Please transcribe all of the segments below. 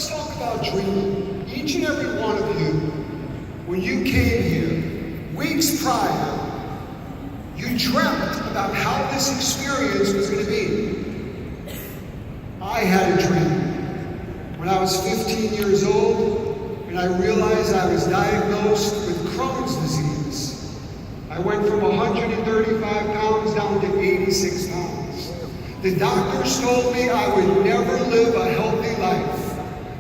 let's talk about dreaming. Each and every one of you, when you came here, weeks prior, you dreamt about how this experience was going to be. I had a dream when I was 15 years old, and I realized I was diagnosed with Crohn's disease. I went from 135 pounds down to 86 pounds. The doctors told me I would never live a healthy life.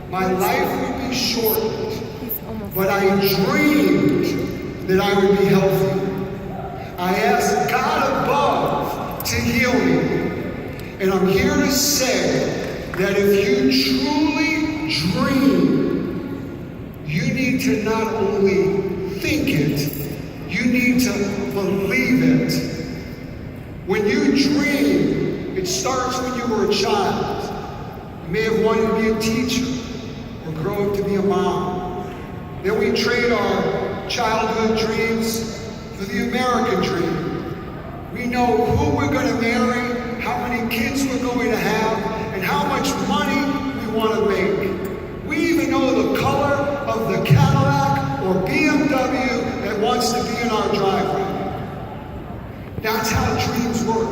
My life would be shortened, but I dreamed that I would be healthy. I asked God above to heal me. And I'm here to say that if you truly dream, you need to not only think it, you need to believe it. When you dream, it starts when you were a child. You may have wanted to be a teacher or grow up to be a mom. Then we trade our childhood dreams for the American dream. We know who we're going to marry, how many kids we're going to have, and how much money we want to make. We even know the color of the Cadillac or BMW that wants to be in our driveway. That's how dreams work.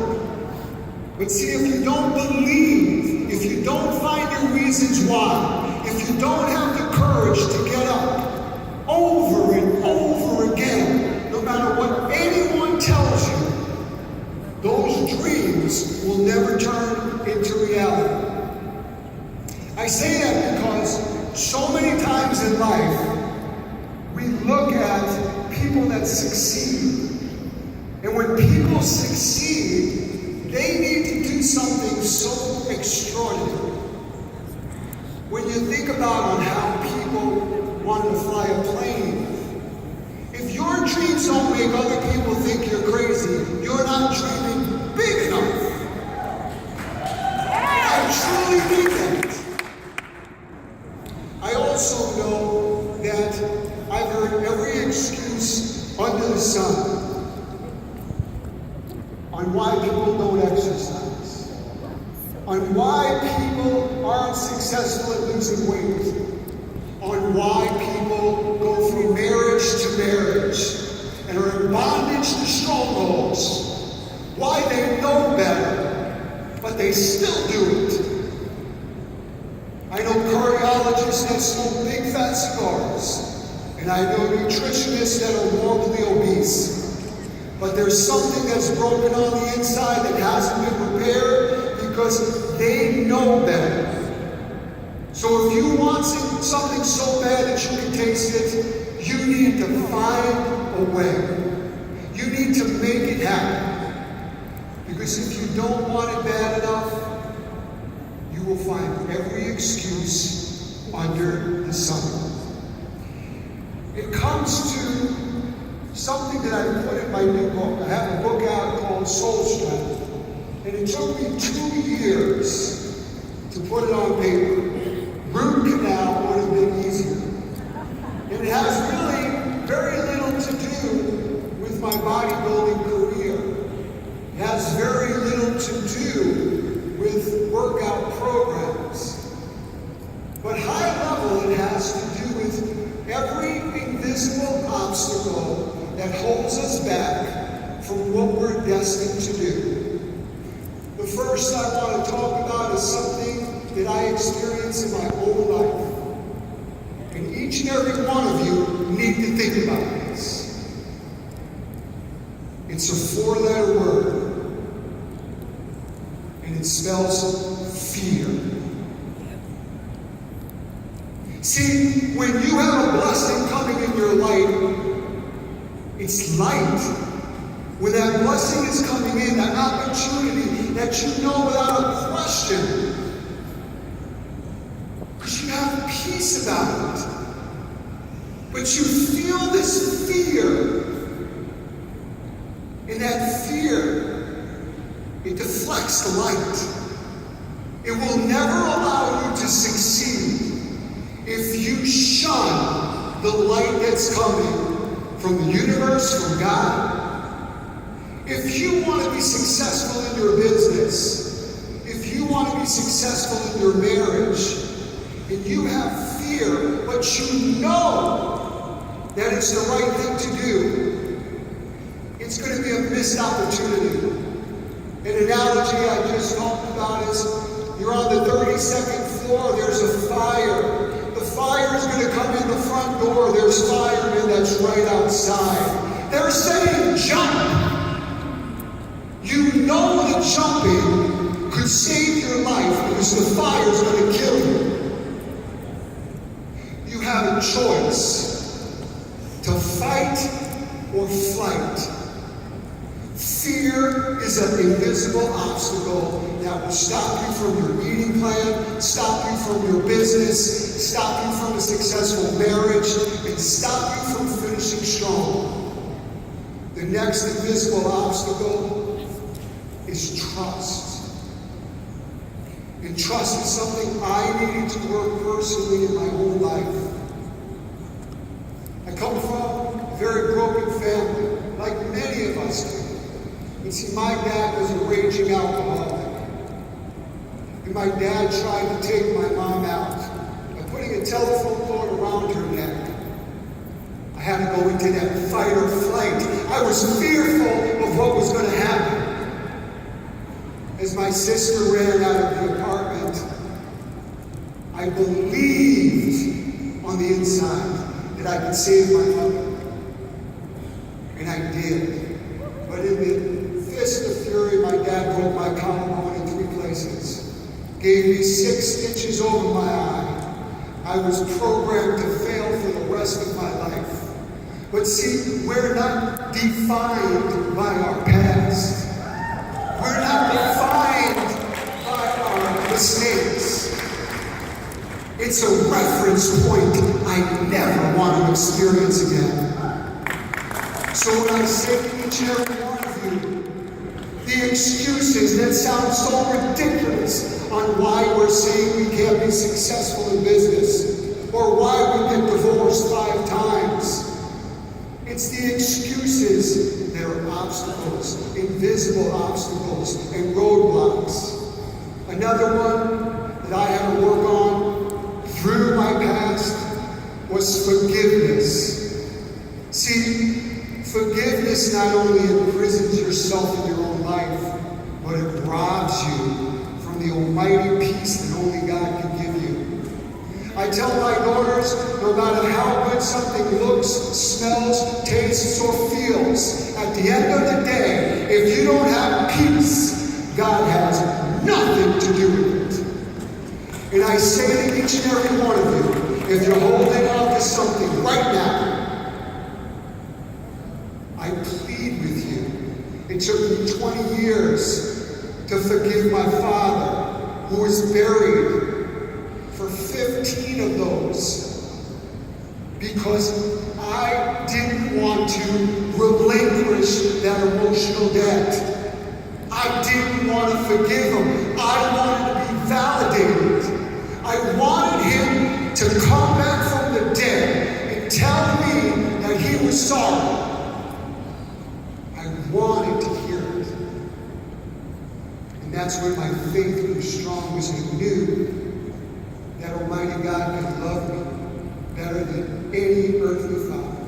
But see, if you don't believe, if you don't find your reasons why, if you don't have the courage to get up over and over again, no matter what anyone tells you, those dreams will never turn into reality. I say that because so many times in life, we look at people that succeed. And when people succeed, they need to do something so extraordinary. When you think about on how people want to fly a plane, if your dreams don't make other people think you're crazy, you're not dreaming big enough. I truly mean that. I also know that I've heard every excuse under the sun on why people don't exercise, on why people aren't successful at losing weight, on why people go from marriage to marriage and are in bondage to strongholds, why they know better, but they still do it. I know cardiologists that smoke big fat cigars, and I know nutritionists that are morbidly obese. But there's something that's broken on the inside that hasn't been repaired because they know better. So if you want something so bad that you can taste it, you need to find a way. You need to make it happen. Because if you don't want it bad enough, you will find every excuse under the sun. It comes to something that I put in my new book. I have a book out called Soul Strength. And it took me 2 years to put it on paper. Root canal would have been easier. And it has really very little to do with my bodybuilding career. It has very little to do with workout programs. But high level, it has to do with every invisible obstacle that holds us back from what we're destined to do. The first I want to talk about is something that I experience in my own life. And each and every one of you need to think about this. It's a 4-letter word, and it spells fear. See, when you have a blessing coming in your life, it's light. When that blessing is coming in, that opportunity that you know without a question, because you have peace about it. But you feel this fear. And that fear, it deflects the light. It will never allow you to succeed if you shun the light that's coming from the universe, from God. If you want to be successful in your business, if you want to be successful in your marriage, and you have fear, but you know that it's the right thing to do, it's going to be a missed opportunity. An analogy I just talked about is you're on the 32nd floor, there's a fire. The fire is going to come in the front door, there's firemen that's right outside. They're saying jump. You know that jumping could save your life because the fire is going to kill you. You have a choice to fight or flight. Fear is an invisible obstacle that will stop you from your eating plan, stop you from your business, stop you from a successful marriage, and stop you from finishing strong. The next invisible obstacle is trust. And trust is something I needed to work personally in my whole life. I come from a very broken family, like many of us do. You see, my dad was a raging alcoholic. And my dad tried to take my mom out by putting a telephone cord around her neck. I had to go into that fight or flight. I was fearful of what was going to happen. As my sister ran out of the apartment, I believed on the inside that I could save my mother. And I did. But in the fist of fury, my dad broke my collarbone in 3 places, gave me 6 stitches over my eye. I was programmed to fail for the rest of my life. But see, we're not defined by our past. We're not defined by our mistakes. It's a reference point I never want to experience again. So when I say to each and every one of you, the excuses that sound so ridiculous on why we're saying we can't be successful in business, or why we get divorced 5 times, it's the excuses that are obstacles, invisible obstacles, and roadblocks. Another one that I had to work on through my past was forgiveness. See, forgiveness not only imprisons yourself in your own life, but it robs you from the almighty peace that only God can give you. I tell my daughters, no matter how good something looks, smells, tastes, or feels, at the end of the day, if you don't have peace, God has nothing to do with it. And I say to each and every one of you, if you're holding on to something right now, I plead with you. It took me 20 years to forgive my father, who was buried for 15 of those, because I didn't want to relinquish that emotional debt. I didn't want to forgive him. I wanted to be validated. I wanted him to come back from the dead and tell me that he was sorry. I wanted to hear it. And that's when my faith grew strong, because I knew that Almighty God could love me better than any earthly father.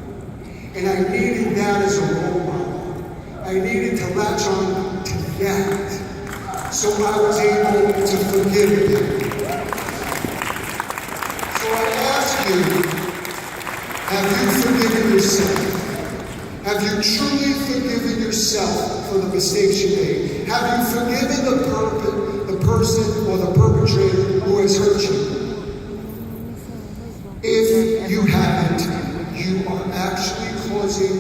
And I needed that as a role model. I needed to latch on to that, so I was able to forgive him. So I ask you, have you forgiven yourself? Have you truly forgiven yourself for the mistakes you made? Have you forgiven the person or the perpetrator who has hurt you? If you haven't, you are actually causing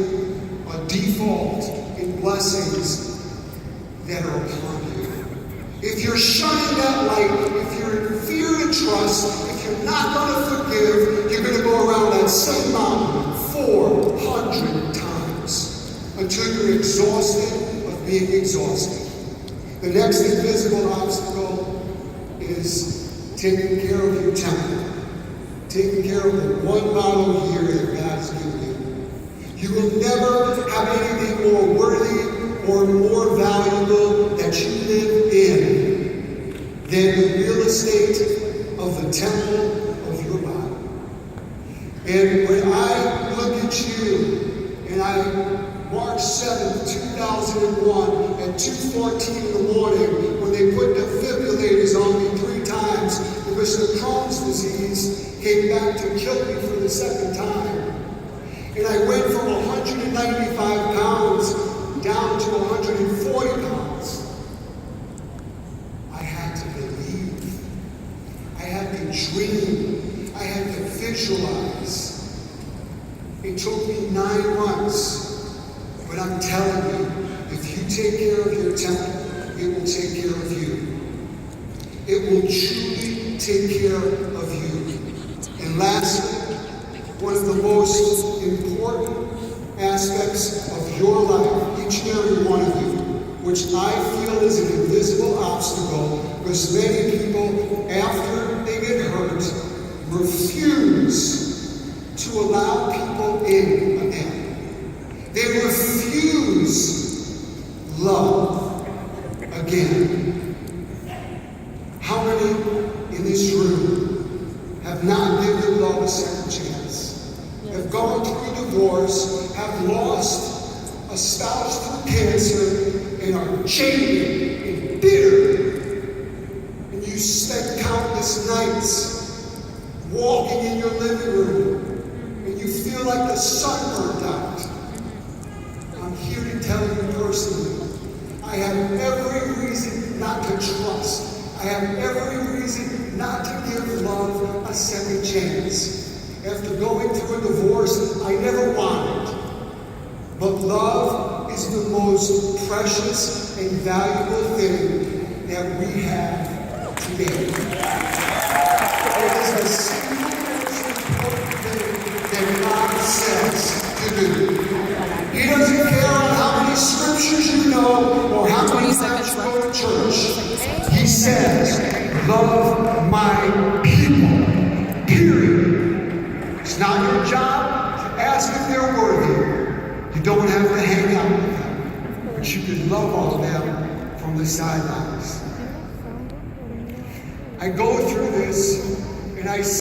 a default in blessings that are upon you. If you're shunning that light, if you're in fear and trust, if you're not going to forgive, you're going to go around that same mountain 400 times until you're exhausted of being exhausted. The next invisible obstacle is taking care of your temple. Taking care of the one bottle a year that God has given you. You will never have anything more worthy or more valuable that you live in than the real estate of the temple And when I look at you, and March 7th, 2001, at 2:14 in the morning, when they put defibrillators on me 3 times because the Crohn's disease came back to kill me for the 2nd time. And I went from 195 pounds down to 140 pounds. I had to believe. I had to dream. I had to visualize. It took me 9 months. But I'm telling you, if you take care of your temple, it will take care of you. It will truly take care of you. And lastly, one of the most important aspects of your life, each and every one of you, which I feel is an invisible obstacle, because many people, after they get hurt, refuse to allow people in again. They refuse love again. How many in this room have not given love a second chance? Have gone through divorce, have lost a spouse through cancer, and are jaded and bitter. And you spent countless nights walking in your living room, and you feel like the sun burned out. I'm here to tell you personally, I have every reason not to trust. I have every reason not to give love a second chance. After going through a divorce I never wanted. But love is the most precious and valuable thing that we have today. It is the single most important thing that God says to do. He doesn't care on how many scriptures you know or how many times you go to church. He says, love my people, period. It's not your job to ask if they're worthy. You don't have to hang out with them, but you can love on them from the sidelines. I go through this and I